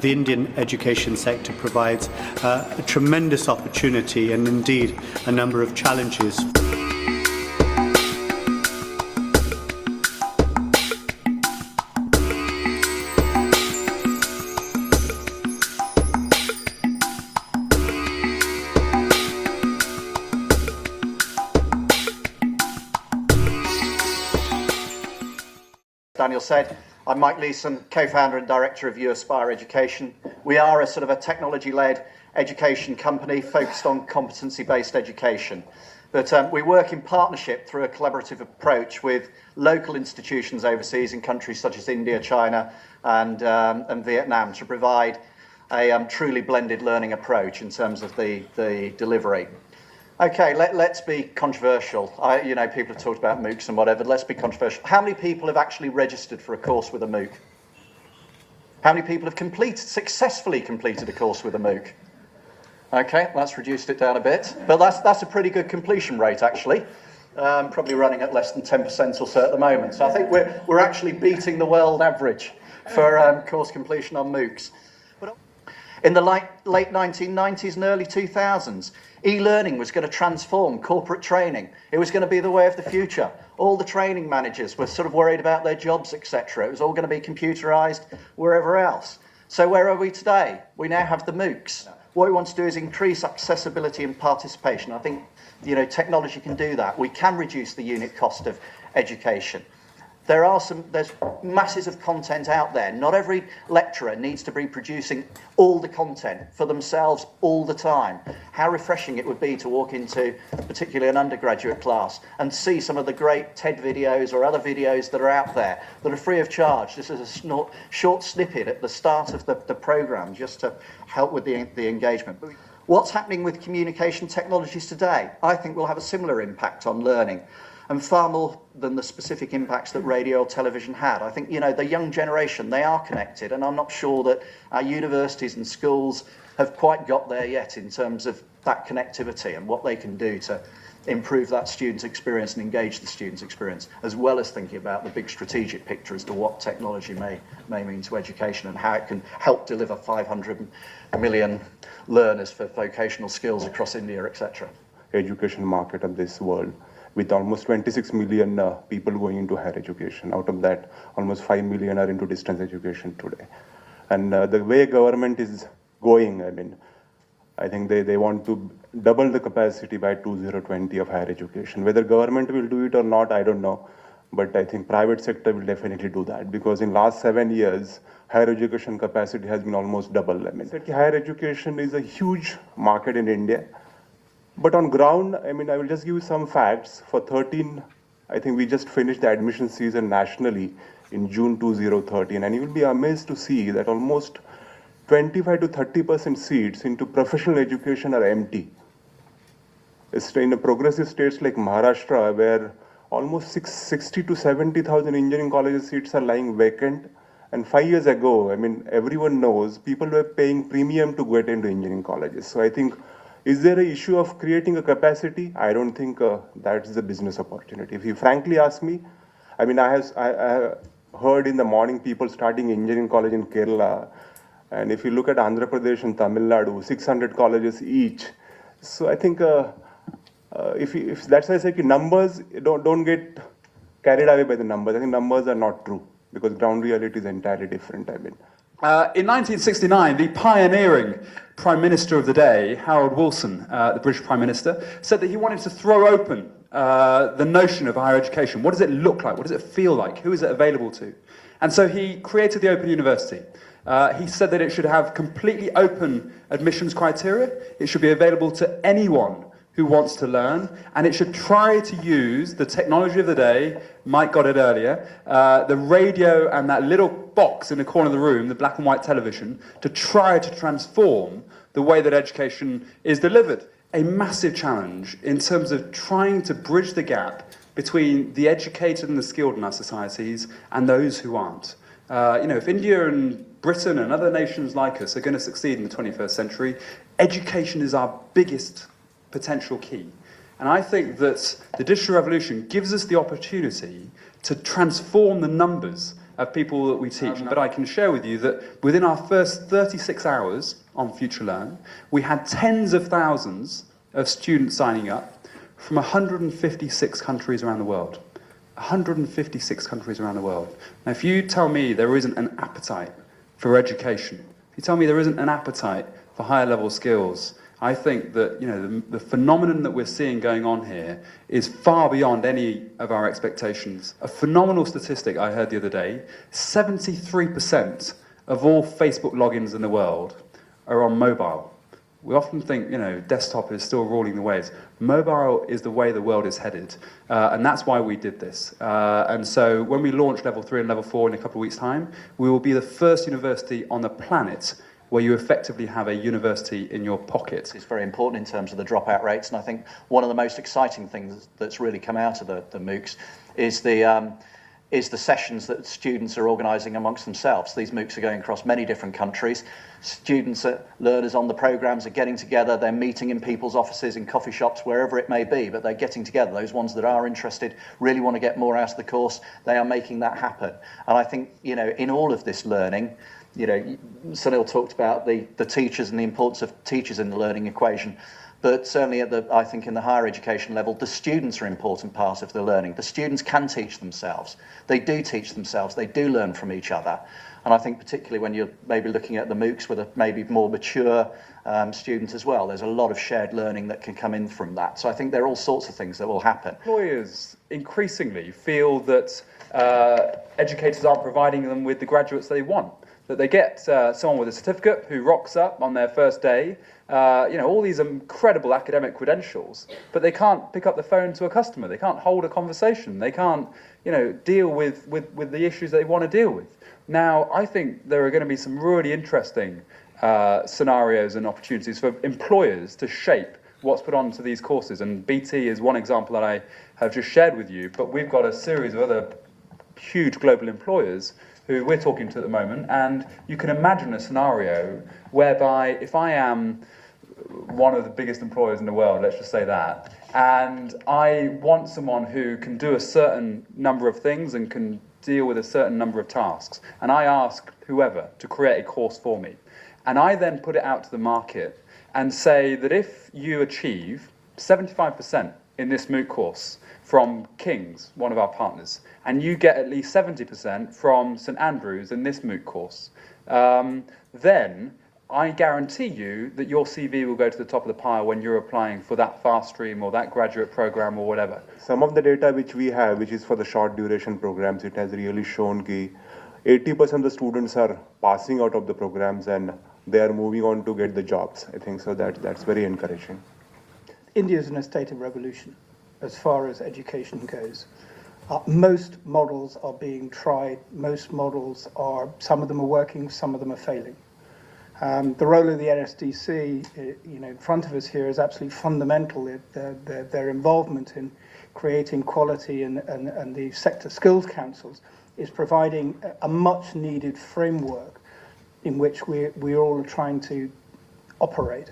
the Indian education sector provides a tremendous opportunity and indeed a number of challenges. Daniel said, I'm Mike Leeson, co-founder and director of Aspire Education. We are a sort of a technology-led education company focused on competency-based education. But we work in partnership through a collaborative approach with local institutions overseas in countries such as India, China and Vietnam to provide a truly blended learning approach in terms of the delivery. Okay, let's be controversial. People have talked about MOOCs and whatever. Let's be controversial. How many people have actually registered for a course with a MOOC? How many people have successfully completed a course with a MOOC? Okay, that's reduced it down a bit. But that's a pretty good completion rate, actually. Probably running at less than 10% or so at the moment. So I think we're actually beating the world average for course completion on MOOCs. In the late 1990s and early 2000s, e-learning was going to transform corporate training. It was going to be the way of the future. All the training managers were sort of worried about their jobs, etc. It was all going to be computerized wherever else. So where are we today? We now have the MOOCs. What we want to do is increase accessibility and participation. I think technology can do that. We can reduce the unit cost of education. There's masses of content out there. Not every lecturer needs to be producing all the content for themselves all the time. How refreshing it would be to walk into particularly an undergraduate class and see some of the great TED videos or other videos that are out there that are free of charge. This is a short snippet at the start of the programme just to help with the engagement. What's happening with communication technologies today? I think will have a similar impact on learning. And far more than the specific impacts that radio or television had. I think, the young generation, they are connected, and I'm not sure that our universities and schools have quite got there yet in terms of that connectivity and what they can do to improve that student experience and engage the student experience, as well as thinking about the big strategic picture as to what technology may mean to education and how it can help deliver 500 million learners for vocational skills across India, etc. Education market of this world, with almost 26 million people going into higher education. Out of that, almost 5 million are into distance education today. And the way government is going, I think they want to double the capacity by 2020 of higher education. Whether government will do it or not, I don't know. But I think private sector will definitely do that, because in last 7 years, higher education capacity has been almost double. Higher education is a huge market in India. But on ground, I will just give you some facts. For 13, I think we just finished the admission season nationally in June 2013. And you will be amazed to see that almost 25 to 30% seats into professional education are empty. It's in the progressive states like Maharashtra, where almost 60 to 70,000 engineering colleges seats are lying vacant. And 5 years ago, everyone knows people were paying premium to get into engineering colleges. So I think, is there an issue of creating a capacity? I don't think that's the business opportunity. If you frankly ask me, I have heard in the morning people starting engineering college in Kerala. And if you look at Andhra Pradesh and Tamil Nadu, 600 colleges each. So I think if that's why I say numbers, don't get carried away by the numbers. I think numbers are not true, because ground reality is entirely different. In 1969, the pioneering Prime Minister of the day, Harold Wilson, the British Prime Minister, said that he wanted to throw open the notion of higher education. What does it look like? What does it feel like? Who is it available to? And so he created the Open University. He said that it should have completely open admissions criteria. It should be available to anyone who wants to learn, and it should try to use the technology of the day. Mike got it earlier, the radio and that little box in the corner of the room, the black and white television, to try to transform the way that education is delivered. A massive challenge in terms of trying to bridge the gap between the educated and the skilled in our societies and those who aren't. If India and Britain and other nations like us are going to succeed in the 21st century, education is our biggest potential key. And I think that the digital revolution gives us the opportunity to transform the numbers of people that we teach, but I can share with you that within our first 36 hours on FutureLearn, we had tens of thousands of students signing up from 156 countries around the world. 156 countries around the world. Now, if you tell me there isn't an appetite for education, if you tell me there isn't an appetite for higher level skills, I think that the phenomenon that we're seeing going on here is far beyond any of our expectations. A phenomenal statistic I heard the other day, 73% of all Facebook logins in the world are on mobile. We often think, desktop is still ruling the waves. Mobile is the way the world is headed, and that's why we did this. And so when we launch Level 3 and Level 4 in a couple of weeks' time, we will be the first university on the planet where you effectively have a university in your pocket. It's very important in terms of the dropout rates, and I think one of the most exciting things that's really come out of the MOOCs is the sessions that students are organising amongst themselves. These MOOCs are going across many different countries. Students, learners on the programmes are getting together, they're meeting in people's offices, in coffee shops, wherever it may be, but they're getting together. Those ones that are interested, really want to get more out of the course, they are making that happen. And I think, in all of this learning, Sunil talked about the teachers and the importance of teachers in the learning equation. But certainly I think in the higher education level, the students are an important part of the learning. The students can teach themselves. They do teach themselves. They do learn from each other. And I think particularly when you're maybe looking at the MOOCs with a maybe more mature student as well, there's a lot of shared learning that can come in from that. So I think there are all sorts of things that will happen. Employers increasingly feel that educators aren't providing them with the graduates they want. That they get someone with a certificate who rocks up on their first day, all these incredible academic credentials, but they can't pick up the phone to a customer. They can't hold a conversation. They can't, deal with the issues they want to deal with. Now, I think there are going to be some really interesting scenarios and opportunities for employers to shape what's put onto these courses. And BT is one example that I have just shared with you, but we've got a series of other huge global employers who we're talking to at the moment, and you can imagine a scenario whereby if I am one of the biggest employers in the world, let's just say that, and I want someone who can do a certain number of things and can deal with a certain number of tasks, and I ask whoever to create a course for me, and I then put it out to the market and say that if you achieve 75% in this MOOC course from King's, one of our partners, and you get at least 70% from St Andrews in this MOOC course, then I guarantee you that your CV will go to the top of the pile when you're applying for that fast stream or that graduate program or whatever. Some of the data which we have, which is for the short duration programs, it has really shown that 80% of the students are passing out of the programs and they are moving on to get the jobs. I think so that's very encouraging. India is in a state of revolution as far as education goes. Most models are being tried. Most models some of them are working, some of them are failing. The role of the NSDC, in front of us here is absolutely fundamental. Their involvement in creating quality and the sector skills councils is providing a much needed framework in which we all are trying to operate.